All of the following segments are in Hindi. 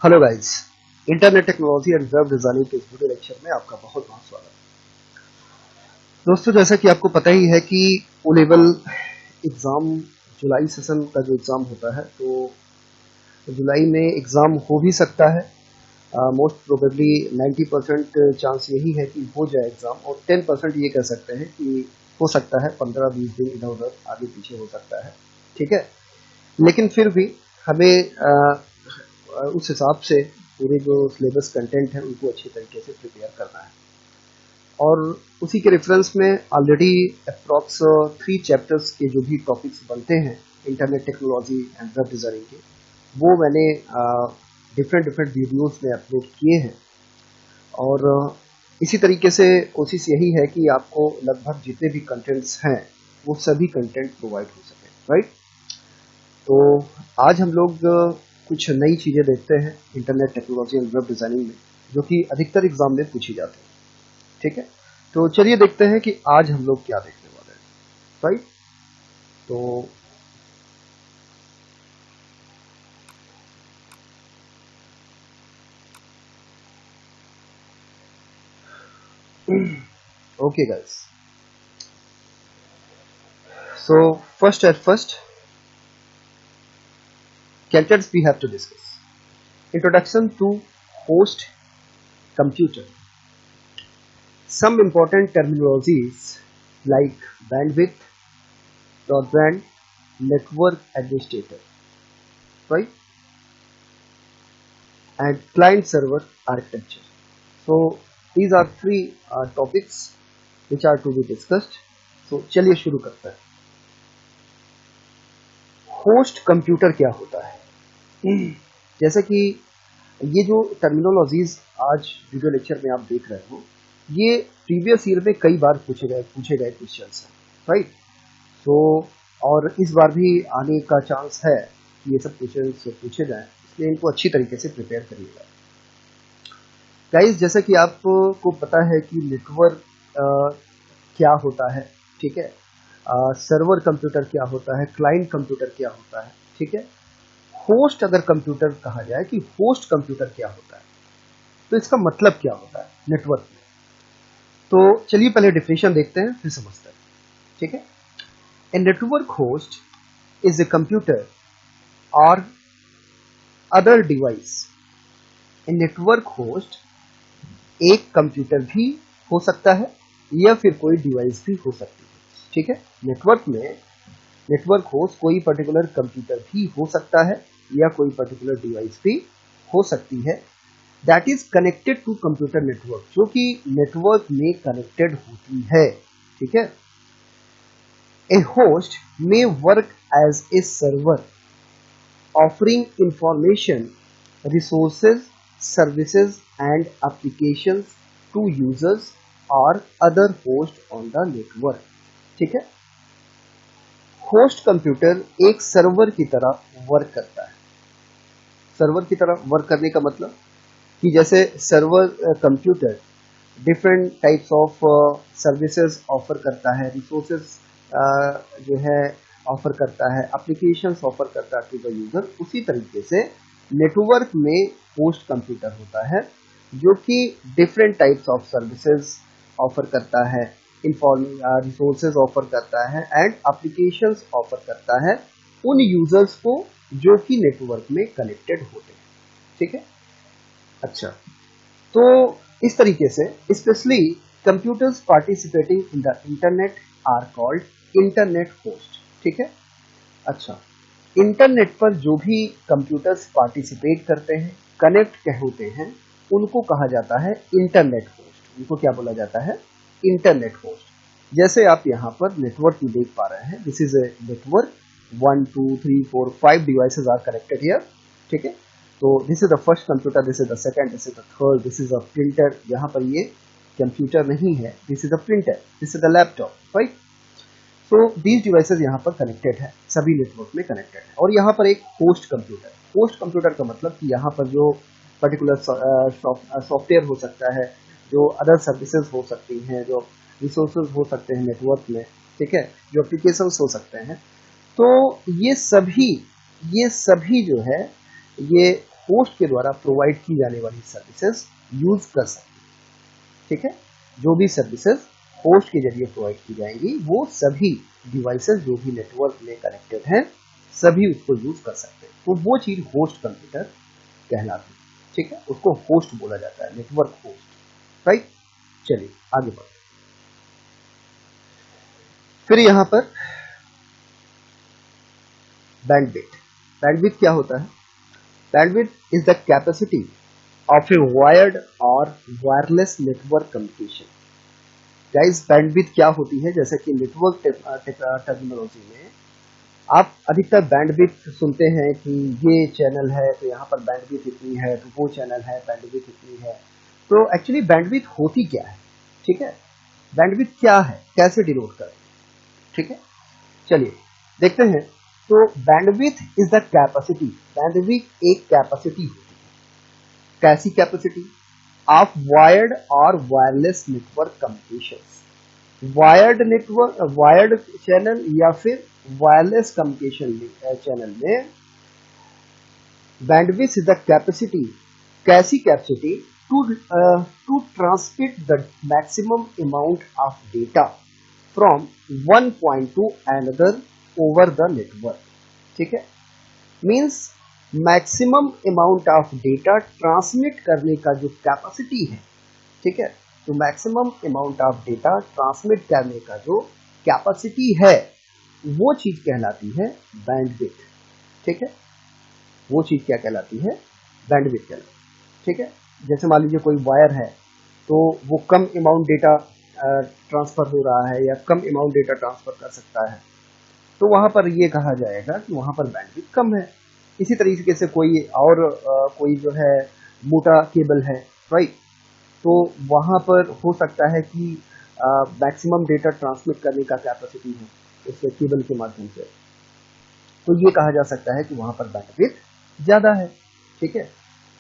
Hello guys, internet technology and web designing के इस वीडियो लेक्चर में आपका बहुत बहुत स्वागत है। दोस्तों, जैसा कि आपको पता ही है कि ओ लेवल एग्जाम जुलाई सेशन का जो एग्जाम होता है, तो जुलाई में एग्जाम हो भी सकता है। मोस्ट प्रोबेबली 90% चांस यही है कि हो जाए एग्जाम, और 10% ये कह सकते हैं कि हो सकता है 15-20 दिन इधर उधर आगे पीछे हो सकता है। ठीक है, लेकिन फिर भी हमें उस हिसाब से पूरे जो सिलेबस कंटेंट है उनको अच्छी तरीके से प्रिपेयर करना है। और उसी के रेफरेंस में ऑलरेडी अप्रॉक्स 3 चैप्टर्स के जो भी टॉपिक्स बनते हैं internet technology and web designing के, वो मैंने डिफरेंट डिफरेंट वीडियोस में अपलोड किए हैं। और इसी तरीके से कोशिश यही है कि आपको लगभग जितने भी कंटेंट्स हैं वो सभी कंटेंट प्रोवाइड हो सके, राइट। तो आज हम लोग कुछ नई चीज़ें देखते हैं internet technology and web designing में, जो कि अधिकतर एग्जाम में पूछी जाती है। ठीक है, तो चलिए देखते हैं कि आज हम लोग क्या देखने वाले हैं, राइट। तो okay guys, so first at first contents we have to discuss. Introduction to host computer. Some important terminologies like bandwidth, broadband, network administrator, right, and client server architecture. So these are three topics which are to be discussed. So चलिए शुरू करते हैं। होस्ट कंप्यूटर क्या होता है? जैसे कि ये जो टर्मिनोलॉजीज आज वीडियो लेक्चर में आप देख रहे हो, ये प्रीवियस ईयर में कई बार पूछे गए क्वेश्चंस हैं, राइट। तो और इस बार भी आने का चांस है कि ये सब क्वेश्चंस पूछे जाएं, इसलिए इनको अच्छी तरीके से प्रिपेयर करिएगा गाइस। जैसा कि आपको पता है कि नेटवर्क क्या होता है, ठीक है, सर्वर कंप्यूटर क्या होता है, क्लाइंट कंप्यूटर क्या होता है, ठीक है। होस्ट अगर कंप्यूटर कहा जाए कि होस्ट कंप्यूटर क्या होता है, तो इसका मतलब क्या होता है नेटवर्क में। तो चलिए पहले डिफिनेशन देखते हैं, फिर समझते हैं, ठीक है। A network host is a computer और other device. A network host एक कंप्यूटर भी हो सकता है या फिर कोई डिवाइस भी हो सकती है, ठीक है। नेटवर्क होस्ट कोई पर्टिकुलर कंप्यूटर भी हो सकता है या कोई पर्टिकुलर डिवाइस भी हो सकती है, that is connected to computer network, जो कि नेटवर्क में कनेक्टेड होती है, ठीक है। A host may work as a server offering information, resources, services and applications to users or other hosts on the network, ठीक है। होस्ट कंप्यूटर एक सर्वर की तरह वर्क करता है। सर्वर की तरह वर्क करने का मतलब कि जैसे server computer different types of services offer करता है, रिसोर्सेज जो है ऑफर करता है, एप्लीकेशंस ऑफर करता है टू द यूजर, उसी तरीके से नेटवर्क में होस्ट कंप्यूटर होता है जो कि different types of services offer करता है, रिसोर्सेज ऑफर करता है एंड एप्लीकेशंस ऑफर करता है उन यूजर्स को जो कि नेटवर्क में कनेक्टेड होते हैं, ठीक है। अच्छा, तो इस तरीके से specially computers participating in the internet are called internet host, ठीक है। अच्छा, इंटरनेट पर जो भी कंप्यूटर्स पार्टिसिपेट करते हैं, कनेक्ट होते हैं, उनको कहा जाता है इंटरनेट होस्ट। उनको क्या बोला जाता है? Internet host. जैसे आप यहाँ पर नेटवर्क में देख पा रहे हैं, this is a network, 1 2 3 4 5 devices are connected here, ठीक है। तो this is the first computer, this is the second, this is the third, this is a printer. यहाँ पर ये कंप्यूटर नहीं है, this is a printer, this is the laptop, right. So these devices यहाँ पर कनेक्टेड है, सभी नेटवर्क में कनेक्टेड है। और यहाँ पर एक होस्ट कंप्यूटर, होस्ट कंप्यूटर का मतलब कि यहाँ पर जो पर्टिकुलर सॉफ्टवेयर हो सकता है, जो अदर सर्विसेज हो सकती हैं, जो रिसोर्सेज हो सकते हैं नेटवर्क में, ठीक है, जो एप्लीकेशंस हो सकते हैं, तो ये सभी जो है ये होस्ट के द्वारा प्रोवाइड की जाने वाली सर्विसेज यूज कर सकते हैं। ठीक है, जो भी सर्विसेज होस्ट के जरिए प्रोवाइड की जाएंगी वो सभी डिवाइसेस जो भी नेटवर्क में कनेक्टेड हैं सभी उसको यूज कर सकते हैं। तो वो चीज होस्ट कंप्यूटर कहलाती है। ठीक है, उसको होस्ट बोला जाता है, नेटवर्क होस्ट। राइट, चलिए आगे बढ़ते हैं। फिर यहां पर बैंडविड्थ। बैंडविड्थ क्या होता है? Bandwidth is the capacity of a wired और wireless network communication. Guys, bandwidth क्या होती है? जैसे कि नेटवर्क टर्मिनोलॉजी में आप अधिकतर बैंडविड्थ सुनते हैं कि ये चैनल है तो यहाँ पर बैंडविड्थ इतनी है, तो वो चैनल है बैंडविड्थ इतनी है। तो एक्चुअली बैंडविड्थ होती क्या है? ठीक है, बैंडविड्थ क्या है, कैसे डिनोट करें? ठीक है, चलिए देखते हैं। तो bandwidth is the capacity. Bandwidth एक कैपेसिटी होती है। कैसी कैपेसिटी? ऑफ वायर्ड और wireless network communication. Wired network, wired channel या फिर वायरलेस कम्युनिकेशन चैनल में बैंडविड्थ इज द कैपेसिटी। कैसी capacity? To transmit the maximum amount of data from one point to another over the network. ठीक है, means maximum amount of data transmit करने का जो कैपेसिटी है। ठीक है, तो maximum amount of data transmit करने का जो कैपेसिटी है वो चीज कहलाती है बैंडविड्थ। ठीक है, वो चीज क्या कहलाती है? बैंडविड्थ कहलाती है। ठीक है, जैसे मान लीजिए कोई वायर है तो वो कम अमाउंट डेटा ट्रांसफर हो रहा है या कम अमाउंट डेटा ट्रांसफर कर सकता है, तो वहां पर ये कहा जाएगा कि वहां पर बैंडविड्थ कम है। इसी तरीके से कोई और कोई जो है मोटा केबल है, राइट, तो वहां पर हो सकता है कि मैक्सिमम डेटा ट्रांसमिट करने का कैपेसिटी है उस केबल के माध्यम से, तो ये कहा जा सकता है कि वहां पर बैंडविड्थ ज्यादा है। ठीक है,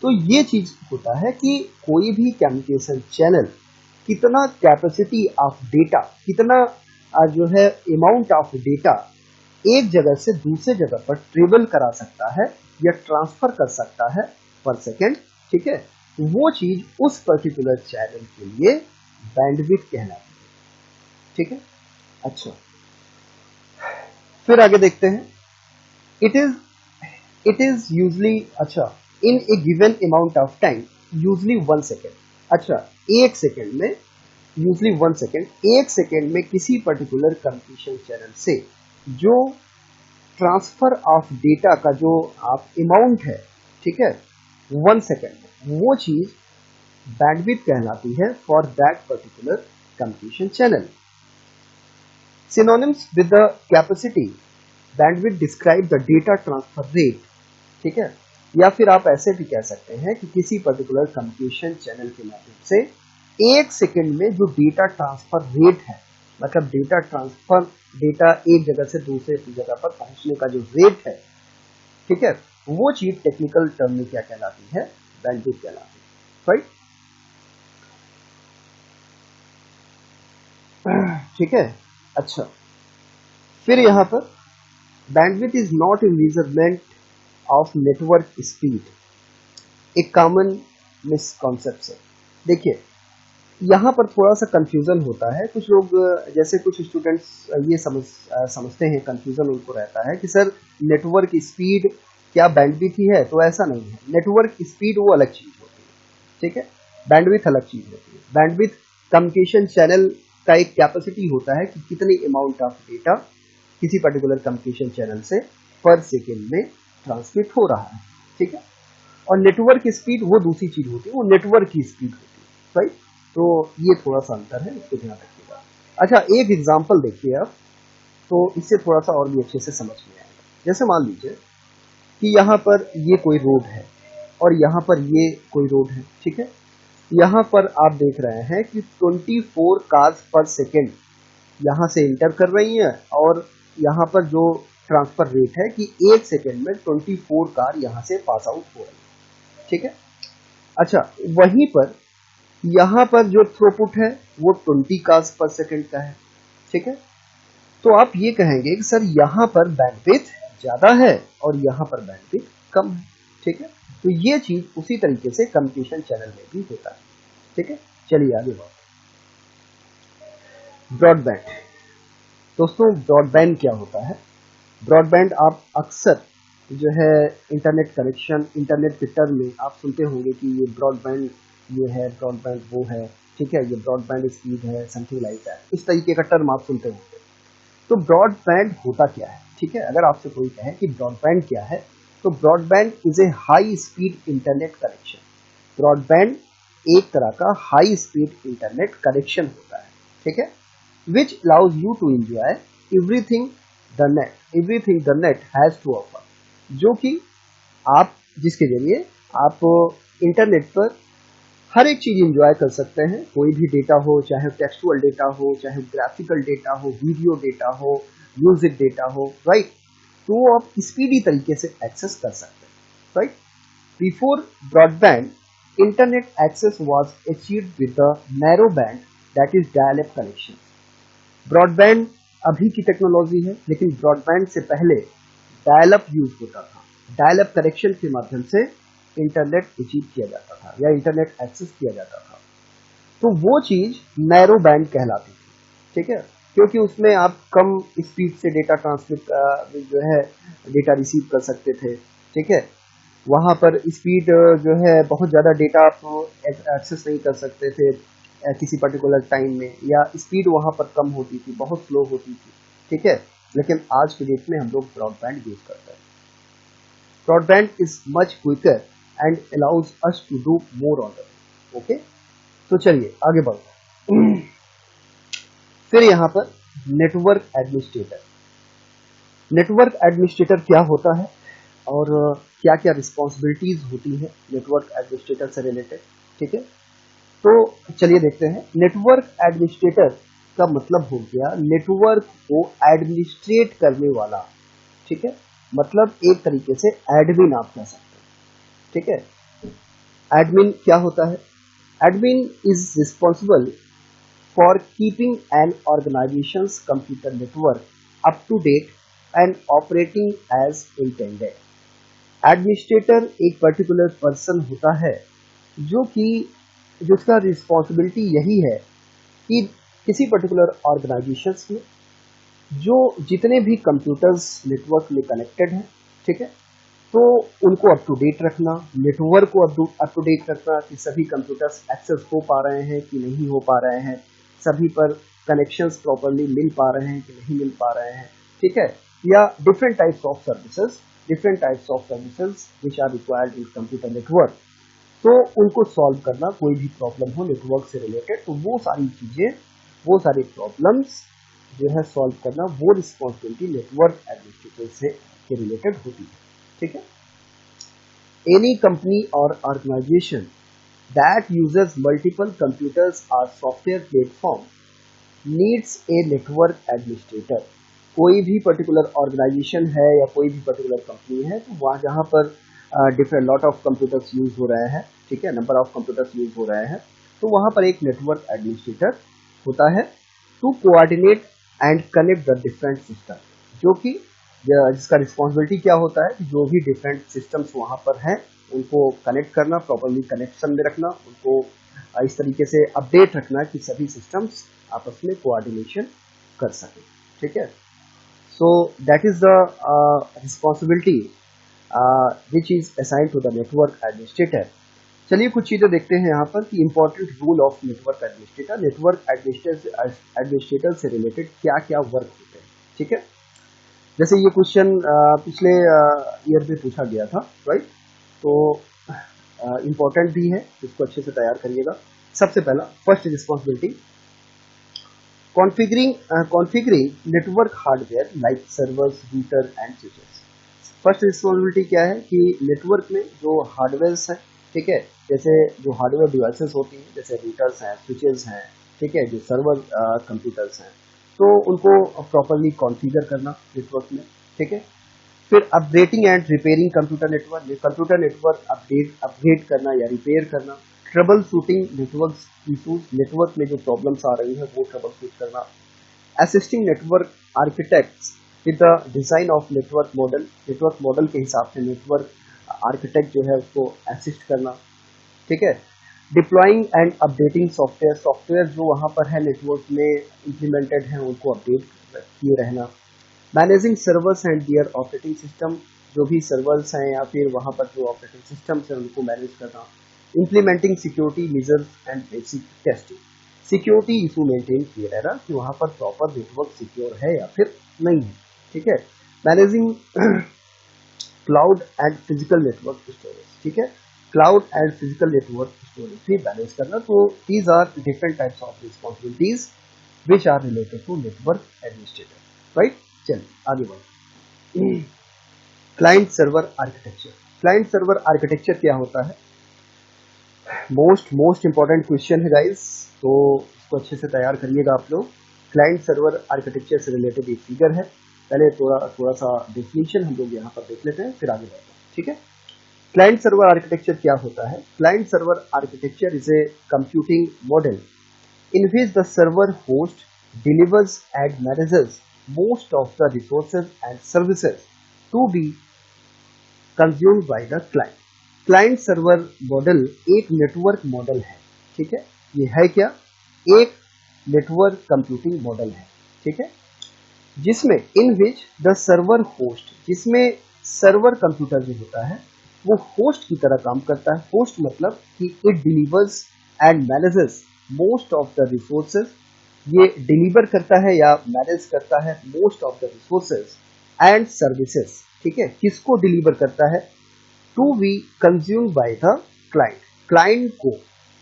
तो ये चीज होता है कि कोई भी कम्युनिकेशन चैनल कितना कैपेसिटी ऑफ डेटा, कितना जो है अमाउंट ऑफ डेटा एक जगह से दूसरे जगह पर ट्रेवल करा सकता है या ट्रांसफर कर सकता है पर सेकेंड। ठीक है, वो चीज उस पर्टिकुलर चैनल के लिए बैंडविड्थ कहलाती है। ठीक है, अच्छा फिर आगे देखते हैं। इट इज यूजली, अच्छा, in a given amount of time, usually 1 second. अच्छा, एक सेकेंड में, यूजली 1 सेकेंड, एक सेकेंड में किसी पर्टिकुलर कम्युनिकेशन चैनल से जो ट्रांसफर ऑफ डेटा का जो आप अमाउंट है, ठीक है, 1 सेकेंड में, वो चीज बैंडविड्थ कहलाती है for that particular communication channel. Synonyms with the capacity, bandwidth describe the data transfer rate. ठीक है, या फिर आप ऐसे भी कह सकते हैं कि किसी पर्टिकुलर कम्युनिकेशन चैनल के माध्यम से एक सेकेंड में जो डेटा ट्रांसफर रेट है, मतलब डेटा ट्रांसफर, डेटा एक जगह से दूसरे जगह पर पहुंचने का जो रेट है, ठीक है, वो चीज टेक्निकल टर्म में क्या कहलाती है? बैंडविड्थ कहलाती है। राइट, ठीक है, अच्छा फिर यहां पर bandwidth is not a measurement of network speed, एक कॉमन मिसकॉन्सेप्शन। देखिए यहाँ पर थोड़ा सा कंफ्यूजन होता है। कुछ लोग, जैसे कुछ स्टूडेंट्स ये समझते हैं, कंफ्यूजन उनको रहता है कि सर नेटवर्क स्पीड क्या बैंडविड्थ ही है? तो ऐसा नहीं है। नेटवर्क स्पीड वो अलग चीज होती है, ठीक है, बैंडविड्थ अलग चीज होती है। बैंडविड्थ कम्युनिकेशन चैनल का एक कैपेसिटी होता है कि कितनी अमाउंट ऑफ डेटा किसी पर्टिकुलर कम्युनिकेशन चैनल से पर सेकेंड में ट्रांसमिट हो रहा है। ठीक है, और नेटवर्क स्पीड वो दूसरी चीज होती है, वो नेटवर्क की स्पीड होती है। राइट, तो ये थोड़ा सा अंतर है, इसको ध्यान रखिएगा। अच्छा, एक एग्जांपल देखिए आप, तो इससे थोड़ा सा और भी अच्छे से समझ में आएगा। जैसे मान लीजिए कि यहाँ पर ये कोई रोड है और यहाँ पर ये कोई रोड है। ठीक है, यहाँ पर आप देख रहे हैं कि 24 कार्स पर सेकेंड यहाँ से इंटर कर रही हैं और यहाँ पर जो ट्रांसफर रेट है कि एक सेकेंड में 24 कार यहाँ से पास आउट हो रही है। ठीक है, अच्छा वहीं पर यहाँ पर जो थ्रूपुट है वो 20 कार्स पर सेकेंड का है। ठीक है, तो आप ये कहेंगे कि सर यहाँ पर बैंडविड्थ ज्यादा है और यहाँ पर बैंडविड्थ कम है। ठीक है, तो ये चीज उसी तरीके से कम्युनिकेशन चैनल में भी होता है। ठीक है, चलिए आगे बढ़ते। ब्रॉडबैंड। दोस्तों ब्रॉडबैंड क्या होता है? ब्रॉडबैंड आप अक्सर जो है इंटरनेट कनेक्शन, इंटरनेट के टर्म में आप सुनते होंगे कि ये ब्रॉडबैंड ये है, ब्रॉडबैंड वो है, ठीक है, ये ब्रॉडबैंड स्पीड है, समथिंग लाइक दैट, इस तरीके का टर्म आप सुनते होंगे। तो ब्रॉडबैंड होता क्या है? ठीक है, अगर आपसे कोई कहे कि ब्रॉडबैंड क्या है, तो broadband is a high speed internet connection. Broadband एक तरह का हाई स्पीड इंटरनेट कनेक्शन होता है, ठीक है, which allows you to enjoy everything the net has to offer, जो कि आप जिसके जरिए आप इंटरनेट पर हर एक चीज एंजॉय कर सकते हैं। कोई भी डेटा हो, चाहे टेक्सचुअल डेटा हो, चाहे ग्राफिकल डेटा हो, वीडियो डेटा हो, म्यूजिक डेटा हो, राइट, तो आप स्पीडी तरीके से एक्सेस कर सकते हैं, right. Before broadband internet access was achieved with the narrow band that is dial up connection. Broadband अभी की टेक्नोलॉजी है, लेकिन ब्रॉडबैंड से पहले डायल-अप यूज होता था। डायल-अप कनेक्शन के माध्यम से इंटरनेट अचीव किया जाता था या इंटरनेट एक्सेस किया जाता था। तो वो चीज नैरो बैंड कहलाती थी, ठीक है, क्योंकि उसमें आप कम स्पीड से डेटा ट्रांसमिट जो है डेटा रिसीव कर सकते थे, ठीक है। वहां पर स्पीड जो है बहुत ज्यादा डेटा आप एक्सेस नहीं कर सकते थे किसी पर्टिकुलर टाइम में, या स्पीड वहां पर कम होती थी, बहुत स्लो होती थी, ठीक है। लेकिन आज के डेट में हम लोग ब्रॉडबैंड यूज करते हैं। Broadband is much quicker and allows us to do more on the, okay. तो चलिए आगे बढ़ते हैं। फिर यहाँ पर नेटवर्क एडमिनिस्ट्रेटर। नेटवर्क एडमिनिस्ट्रेटर क्या होता है और क्या क्या रिस्पॉन्सिबिलिटीज होती है नेटवर्क एडमिनिस्ट्रेटर से रिलेटेड, ठीक है। तो चलिए देखते हैं। नेटवर्क एडमिनिस्ट्रेटर का मतलब हो गया नेटवर्क को एडमिनिस्ट्रेट करने वाला, ठीक है, मतलब एक तरीके से एडमिन आप कह सकते हैं, ठीक है। एडमिन क्या होता है? Admin is responsible for keeping an organisations computer network up to date and operating as intended. Administrator एक पर्टिकुलर पर्सन होता है जो कि जिसका रिस्पॉन्सिबिलिटी यही है कि किसी पर्टिकुलर ऑर्गेनाइजेशंस में जो जितने भी कंप्यूटर्स नेटवर्क में कनेक्टेड हैं, ठीक है, तो उनको अप टू डेट रखना, नेटवर्क को अप टू डेट रखना कि सभी कंप्यूटर्स एक्सेस हो पा रहे हैं कि नहीं हो पा रहे हैं, सभी पर कनेक्शंस प्रॉपर्ली मिल पा रहे हैं कि नहीं मिल पा रहे हैं, ठीक है, या different types of services which are required in computer network, तो उनको सॉल्व करना, कोई भी प्रॉब्लम हो नेटवर्क से रिलेटेड, तो वो सारी चीजें, वो सारी प्रॉब्लम्स जो है सॉल्व करना, वो रिस्पॉन्सिबिलिटी नेटवर्क एडमिनिस्ट्रेटर से के रिलेटेड होती है, ठीक है। एनी कंपनी और organisation that uses multiple computers और software platform needs a network administrator. कोई भी पर्टिकुलर ऑर्गेनाइजेशन है या कोई भी पर्टिकुलर कंपनी है, तो वहाँ जहाँ पर different lot of computers use हो रहे हैं, ठीक है, नंबर ऑफ कंप्यूटर्स यूज हो रहे हैं, तो वहाँ पर एक नेटवर्क एडमिनिस्ट्रेटर होता है to coordinate and connect the different system, जो कि जिसका रिस्पॉन्सिबिलिटी क्या होता है कि जो भी डिफरेंट सिस्टम्स वहाँ पर हैं उनको कनेक्ट करना, प्रॉपरली कनेक्शन में रखना, उनको इस तरीके से अपडेट रखना कि सभी सिस्टम्स आपस में कोऑर्डिनेशन कर सकें, ठीक है। So that is the responsibility which is assigned to the network administrator. चलिए कुछ चीजें देखते हैं यहाँ पर कि important rule of network administrator. Network administrator से रिलेटेड क्या क्या वर्क होते हैं, ठीक है। जैसे ये क्वेश्चन पिछले ईयर में पूछा गया था, राइट, तो इंपॉर्टेंट भी है, इसको अच्छे से तैयार करिएगा। सबसे पहला first responsibility configuring network hardware like servers, router and switches. First responsibility क्या है कि नेटवर्क में जो हार्डवेयर्स हैं, ठीक है, जैसे जो हार्डवेयर डिवाइसेस होती हैं, जैसे रूटर्स हैं, स्विचेस हैं, ठीक है, जो सर्वर कंप्यूटर्स हैं, तो उनको प्रॉपरली कॉन्फ़िगर करना नेटवर्क में, ठीक है। फिर updating and repairing computer network upgrade करना या रिपेयर करना। Trouble shooting network issues, network में जो प्रॉब्लम्स आ रही है वो ट्रबल शूट करना। Assisting network architects with the design of network model के हिसाब से नेटवर्क आर्किटेक्ट जो है उसको असिस्ट करना, ठीक है। Deploying and updating software, software जो वहाँ पर है नेटवर्क में इम्प्लीमेंटेड है उनको अपडेट किए रहना। Managing servers and their operating system, जो भी सर्वर्स हैं या फिर वहाँ पर जो ऑपरेटिंग सिस्टम्स हैं उनको मैनेज करना। Implementing security measures and basic testing, security issue maintain किए रहना कि वहाँ पर प्रॉपर नेटवर्क सिक्योर है या फिर नहीं है, ठीक है। Managing cloud and physical network storage, ठीक है, cloud and physical network storage भी मैनेज करना। तो these are different types of responsibilities which are related to network administrator, right. चलिए आगे बढ़ते। Client server architecture, client server architecture क्या होता है? मोस्ट इंपॉर्टेंट क्वेश्चन है गाइस, तो इसको अच्छे से तैयार करिएगा आप लोग। क्लाइंट सर्वर आर्किटेक्चर से रिलेटेड एक फिगर है, पहले थोड़ा सा डेफिनेशन हम लोग यहाँ पर देख लेते हैं, फिर आगे बढ़ते हैं, ठीक है। क्लाइंट सर्वर आर्किटेक्चर क्या होता है? Client server architecture is a computing model in which the server host delivers and manages most of the resources and services to be consumed by the client. Client server model एक नेटवर्क मॉडल है, ठीक है। ये है क्या? एक नेटवर्क कंप्यूटिंग मॉडल है, ठीक है, जिसमें इन विच द सर्वर होस्ट, जिसमें सर्वर कंप्यूटर जो होता है वो होस्ट की तरह काम करता है। होस्ट मतलब कि it delivers and manages most of the resources, ये डिलीवर करता है या मैनेज करता है most of the resources and services, ठीक है। किसको डिलीवर करता है? To be consume by the client, client को,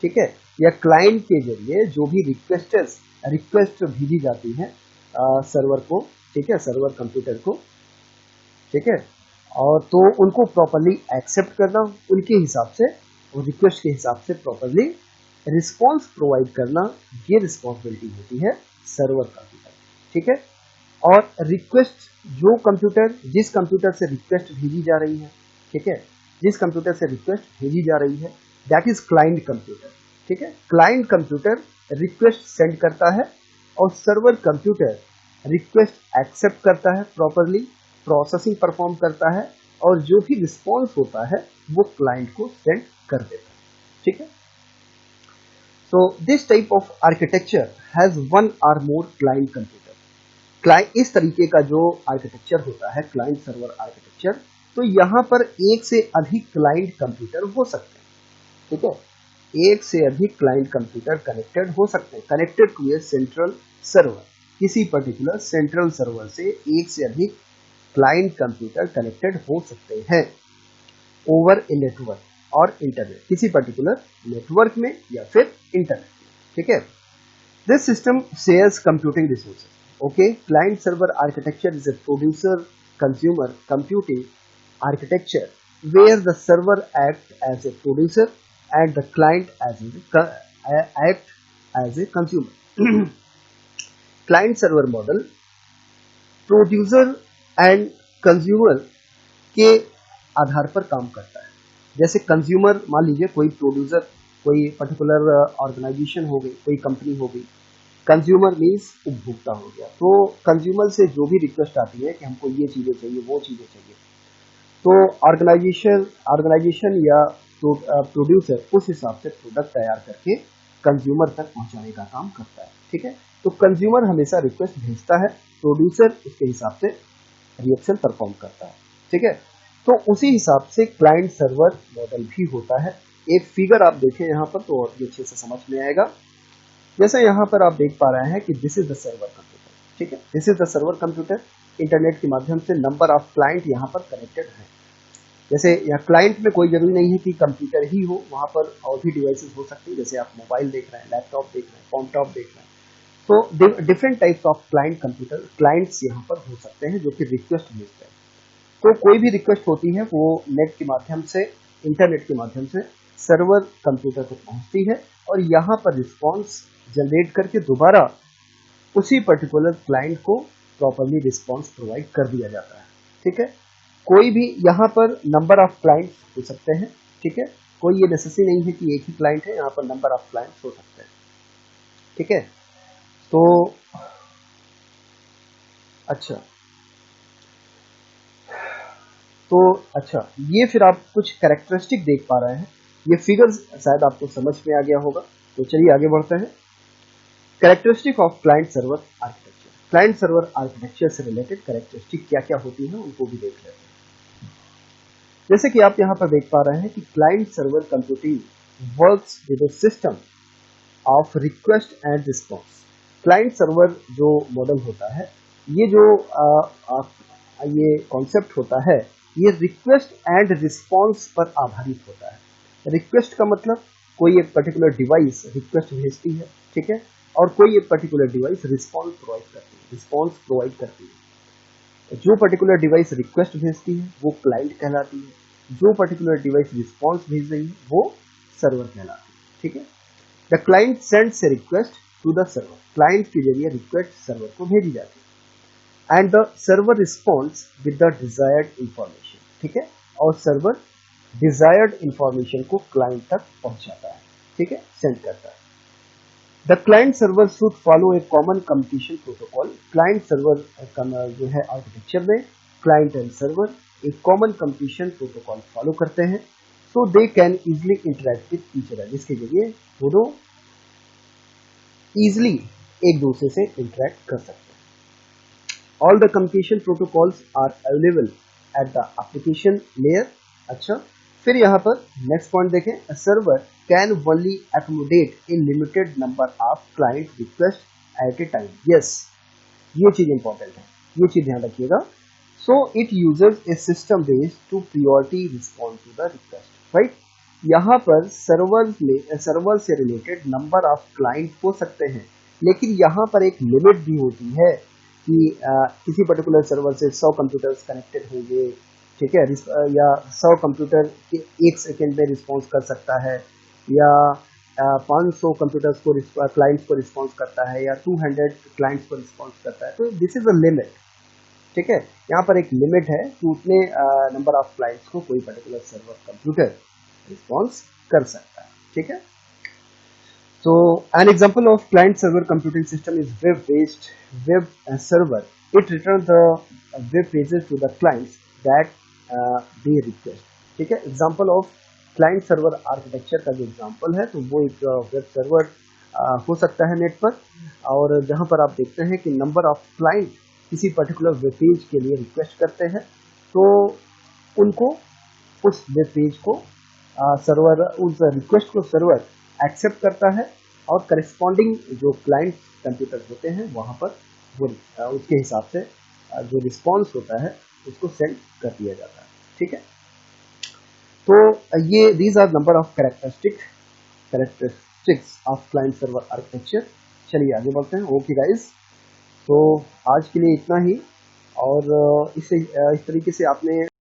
ठीक है, या क्लाइंट के जरिए जो भी रिक्वेस्ट भेजी जाती है सर्वर को, ठीक है, सर्वर कंप्यूटर को, ठीक है, और तो उनको प्रॉपरली एक्सेप्ट करना, उनके हिसाब से, रिक्वेस्ट के हिसाब से प्रॉपरली रिस्पॉन्स प्रोवाइड करना, ये रिस्पॉन्सिबिलिटी होती है सर्वर कंप्यूटर, ठीक है। और रिक्वेस्ट, जो कंप्यूटर, जिस कंप्यूटर से रिक्वेस्ट भेजी जा रही है, ठीक है, जिस कंप्यूटर से रिक्वेस्ट भेजी जा रही है दैट इज क्लाइंट कंप्यूटर, ठीक है। क्लाइंट कंप्यूटर रिक्वेस्ट सेंड करता है और सर्वर कंप्यूटर रिक्वेस्ट एक्सेप्ट करता है, प्रॉपरली प्रोसेसिंग परफॉर्म करता है, और जो भी रिस्पॉन्स होता है वो क्लाइंट को सेंड कर देता है, ठीक है। So this type of architecture has one और मोर क्लाइंट कंप्यूटर। क्लाइंट, इस तरीके का जो आर्किटेक्चर होता है क्लाइंट सर्वर आर्किटेक्चर, तो यहाँ पर एक से अधिक क्लाइंट कंप्यूटर हो सकते हैं, ठीक है, एक से अधिक क्लाइंट कंप्यूटर कनेक्टेड हो सकते हैं, connected to a central server, किसी पर्टिकुलर सेंट्रल सर्वर से एक से अधिक क्लाइंट कंप्यूटर कनेक्टेड हो सकते हैं ओवर ए नेटवर्क और इंटरनेट, किसी पर्टिकुलर नेटवर्क में या फिर इंटरनेट में, ठीक है। This system shares computing resources, okay. Client server architecture is a producer consumer computing architecture where the server acts as a producer and the client act as a consumer. Client server model producer and consumer के आधार पर काम करता है। जैसे कंज्यूमर, मान लीजिए कोई प्रोड्यूसर, कोई पर्टिकुलर ऑर्गेनाइजेशन हो गई, कोई कंपनी हो गई, कंज्यूमर मीन्स उपभोक्ता हो गया, तो कंज्यूमर से जो भी रिक्वेस्ट आती है कि हमको ये चीजें चाहिए, वो चीजें चाहिए, तो ऑर्गेनाइजेशन या प्रोड्यूसर उस हिसाब से प्रोडक्ट तैयार करके कंज्यूमर तक पहुंचाने का काम करता है, ठीक है। तो कंज्यूमर हमेशा रिक्वेस्ट भेजता है, प्रोड्यूसर उसके हिसाब से रिएक्शन परफॉर्म करता है, ठीक है। तो उसी हिसाब से क्लाइंट सर्वर मॉडल भी होता है। एक फिगर आप देखें यहाँ पर तो और अच्छे से समझ में आएगा। जैसे यहाँ पर आप देख पा रहे हैं कि this is the server computer, ठीक है, this is the server computer. Internet के माध्यम से नंबर ऑफ क्लाइंट यहाँ पर कनेक्टेड है। जैसे यहाँ क्लाइंट में कोई जरूरी नहीं है कि कंप्यूटर ही हो, वहाँ पर और भी डिवाइसेस हो सकते हैं, जैसे आप मोबाइल देख रहे हैं, लैपटॉप देख रहे हैं, कॉम्पटॉप देख रहे हैं, तो different types of client computer, clients यहाँ पर हो सकते हैं जो कि रिक्वेस्ट भेजते हैं। तो कोई भी रिक्वेस्ट होती है वो नेट के माध्यम से, इंटरनेट के माध्यम से सर्वर कंप्यूटर तक पहुंचती है और यहाँ पर रिस्पॉन्स जनरेट करके दोबारा उसी पर्टिकुलर क्लाइंट को प्रॉपरली रिस्पॉन्स प्रोवाइड कर दिया जाता है, ठीक है। कोई भी यहाँ पर नंबर ऑफ क्लाइंट्स हो सकते हैं, ठीक है, कोई ये नेसेसरी नहीं है कि एक ही क्लाइंट है, यहाँ पर नंबर ऑफ क्लाइंट्स हो सकते हैं, ठीक है। तो अच्छा, तो अच्छा, ये फिर आप कुछ कैरेक्टरिस्टिक देख पा रहे हैं, ये फिगर्स शायद आपको समझ में आ गया होगा। तो चलिए आगे बढ़ते हैं। Characteristic of client server architecture, client server architecture से रिलेटेड कैरेक्टरिस्टिक क्या क्या होती हैं उनको भी देख लेते हैं। जैसे कि आप यहाँ पर देख पा रहे हैं कि client server computing works with a system of request and response. Client server जो मॉडल होता है, ये जो ये कॉन्सेप्ट होता है, ये रिक्वेस्ट एंड रिस्पॉन्स पर आधारित होता है। रिक्वेस्ट का मतलब कोई एक पर्टिकुलर डिवाइस रिक्वेस्ट भेजती है, ठीक है, और कोई एक पर्टिकुलर डिवाइस रिस्पॉन्स प्रोवाइड करती है। जो पर्टिकुलर डिवाइस रिक्वेस्ट भेजती है वो क्लाइंट कहलाती है, जो पर्टिकुलर डिवाइस रिस्पॉन्स भेज रही है वो सर्वर कहलाती है, ठीक है। The client sends a request to the server, client के जरिए रिक्वेस्ट सर्वर को भेजी जाती है, and the server response with the desired information, ठीक है, और सर्वर डिजायर्ड इंफॉर्मेशन को क्लाइंट तक पहुंचाता है, ठीक है, सेंड करता है। The client server should follow a common communication protocol, client server जो है आर्किटेक्चर में क्लाइंट एंड सर्वर एक कॉमन कम्युनिकेशन प्रोटोकॉल फॉलो करते हैं, सो they can easily interact with each other, जिसके जरिए दोनों इजिली एक दूसरे से इंटरेक्ट कर सकते हैं। All the communication protocols are available at the application layer. अच्छा, फिर यहाँ पर नेक्स्ट पॉइंट देखें, a server can only accommodate a limited number of client request at a time. Yes, ये चीज इंपॉर्टेंट है, ये चीज ध्यान रखिएगा। So it uses a system based to priority respond to the request, right. यहाँ पर सर्वर से रिलेटेड नंबर ऑफ क्लाइंट हो सकते हैं, लेकिन यहाँ पर एक लिमिट भी होती है कि किसी पर्टिकुलर सर्वर से 100 कंप्यूटर्स कनेक्टेड होंगे, ठीक है, या 100 कंप्यूटर के 1 सेकेंड में रिस्पॉन्स कर सकता है, या 500 कंप्यूटर्स को क्लाइंट्स को रिस्पॉन्स करता है, या 200 क्लाइंट्स को रिस्पॉन्स करता है। तो दिस इज अ लिमिट, ठीक है, यहाँ पर एक लिमिट है कि उतने नंबर ऑफ क्लाइंट्स को कोई पर्टिकुलर सर्वर कंप्यूटर रिस्पॉन्स कर सकता है, ठीक है। So an example of client server computing system is web based web server. It returns the web pages to the clients that they request, ठीक है। Example of client server architecture का जो एग्जाम्पल है, तो वो एक वेब सर्वर हो सकता है नेट पर, और जहां पर आप देखते हैं कि नंबर ऑफ क्लाइंट किसी पर्टिकुलर वेब पेज के लिए रिक्वेस्ट करते हैं, तो उनको उस वेब पेज को सर्वर उस रिक्वेस्ट को सर्वर एक्सेप्ट करता है, और करस्पॉन्डिंग जो क्लाइंट कंप्यूटर होते हैं वहां पर वो उसके हिसाब से जो रिस्पॉन्स होता है उसको सेंड कर दिया जाता है, ठीक है। तो ये these are number of characteristics of client server architecture. चलिए आगे बढ़ते हैं। ओके गाइस, तो आज के लिए इतना ही, और इस तरीके से आपने